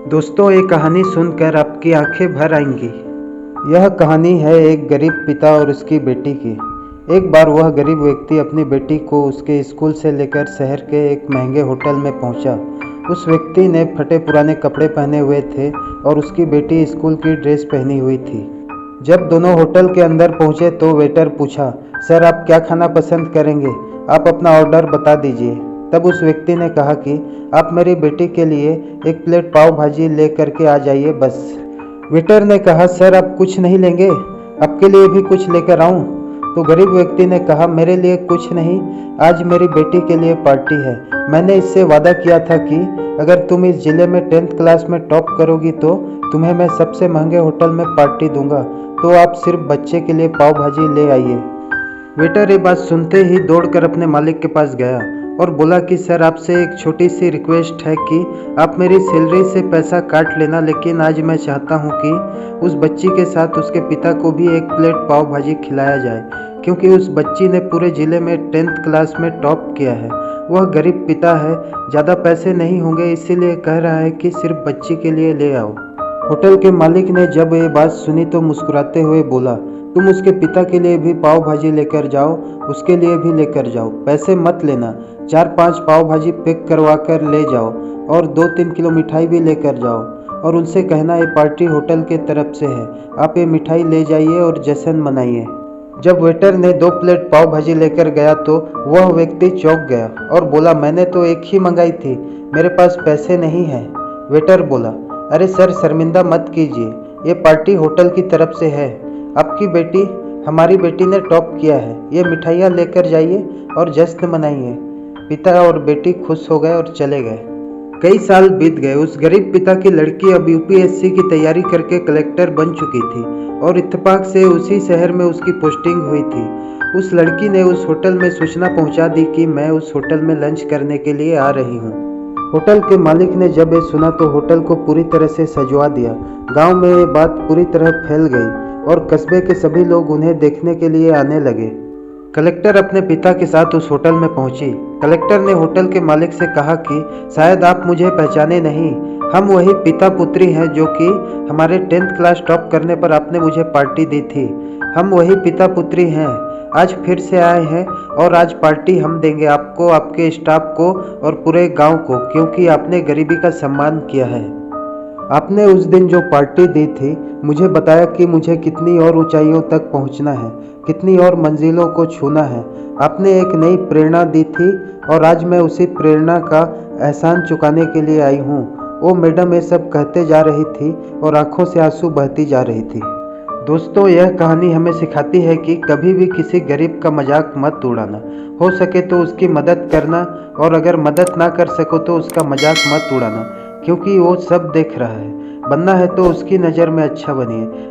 दोस्तों, ये कहानी सुनकर आपकी आंखें भर आएंगी। यह कहानी है एक गरीब पिता और उसकी बेटी की। एक बार वह गरीब व्यक्ति अपनी बेटी को उसके स्कूल से लेकर शहर के एक महंगे होटल में पहुंचा। उस व्यक्ति ने फटे पुराने कपड़े पहने हुए थे और उसकी बेटी स्कूल की ड्रेस पहनी हुई थी। जब दोनों होटल के अंदर पहुंचे तो वेटर पूछा, सर आप क्या खाना पसंद करेंगे? आप अपना ऑर्डर बता दीजिए। तब उस व्यक्ति ने कहा कि आप मेरी बेटी के लिए एक प्लेट पाव भाजी ले करके आ जाइए बस। वेटर ने कहा, सर आप कुछ नहीं लेंगे? आपके लिए भी कुछ लेकर आऊं? तो गरीब व्यक्ति ने कहा, मेरे लिए कुछ नहीं, आज मेरी बेटी के लिए पार्टी है। मैंने इससे वादा किया था कि अगर तुम इस जिले में 10th क्लास में टॉप करोगी तो तुम्हें मैं सबसे महंगे होटल में पार्टी दूंगा, तो आप सिर्फ बच्चे के लिए पाव भाजी ले आइए। वेटर ये बात सुनते ही दौड़कर अपने मालिक के पास गया और बोला कि सर आपसे एक छोटी सी रिक्वेस्ट है कि आप मेरी सैलरी से पैसा काट लेना, लेकिन आज मैं चाहता हूँ कि उस बच्ची के साथ उसके पिता को भी एक प्लेट पाव भाजी खिलाया जाए, क्योंकि उस बच्ची ने पूरे ज़िले में 10th क्लास में टॉप किया है। वह गरीब पिता है, ज़्यादा पैसे नहीं होंगे, इसीलिए कह रहा है कि सिर्फ बच्ची के लिए ले आओ। होटल के मालिक ने जब ये बात सुनी तो मुस्कुराते हुए बोला, तुम उसके पिता के लिए भी पाव भाजी लेकर जाओ, उसके लिए भी लेकर जाओ, पैसे मत लेना। 4-5 पाव भाजी पैक करवा कर ले जाओ और 2-3 किलो मिठाई भी लेकर जाओ और उनसे कहना ये पार्टी होटल के तरफ से है, आप ये मिठाई ले जाइए और जश्न मनाइए। जब वेटर ने 2 प्लेट पाव भाजी लेकर गया तो वह व्यक्ति चौंक गया और बोला, मैंने तो एक ही मंगाई थी, मेरे पास पैसे नहीं हैं। वेटर बोला, अरे सर शर्मिंदा मत कीजिए, ये पार्टी होटल की तरफ से है, आपकी बेटी हमारी बेटी ने टॉप किया है, ये मिठाइयाँ लेकर जाइए और जश्न मनाइए। पिता और बेटी खुश हो गए और चले गए। कई साल बीत गए। उस गरीब पिता की लड़की अब यूपीएससी की तैयारी करके कलेक्टर बन चुकी थी और इत्तेफाक से उसी शहर में उसकी पोस्टिंग हुई थी। उस लड़की ने उस होटल में सूचना पहुंचा दी कि मैं उस होटल में लंच करने के लिए आ रही हूं। होटल के मालिक ने जब ये सुना तो होटल को पूरी तरह से सजवा दिया। गांव में ये बात पूरी तरह फैल गई और कस्बे के सभी लोग उन्हें देखने के लिए आने लगे। कलेक्टर अपने पिता के साथ उस होटल में पहुंची। कलेक्टर ने होटल के मालिक से कहा कि शायद आप मुझे पहचाने नहीं, हम वही पिता पुत्री हैं जो कि हमारे 10th क्लास टॉप करने पर आपने मुझे पार्टी दी थी। हम वही पिता पुत्री हैं, आज फिर से आए हैं और आज पार्टी हम देंगे आपको, आपके स्टाफ को और पूरे गांव को, क्योंकि आपने गरीबी का सम्मान किया है। आपने उस दिन जो पार्टी दी थी, मुझे बताया कि मुझे कितनी और ऊंचाइयों तक पहुंचना है, कितनी और मंजिलों को छूना है। आपने एक नई प्रेरणा दी थी और आज मैं उसी प्रेरणा का एहसान चुकाने के लिए आई हूँ। वो मैडम ये सब कहते जा रही थी और आंखों से आंसू बहती जा रही थी। दोस्तों, यह कहानी हमें सिखाती है कि कभी भी किसी गरीब का मजाक मत उड़ाना। हो सके तो उसकी मदद करना और अगर मदद ना कर सको तो उसका मजाक मत उड़ाना, क्योंकि वो सब देख रहा है। बनना है तो उसकी नज़र में अच्छा बनिए।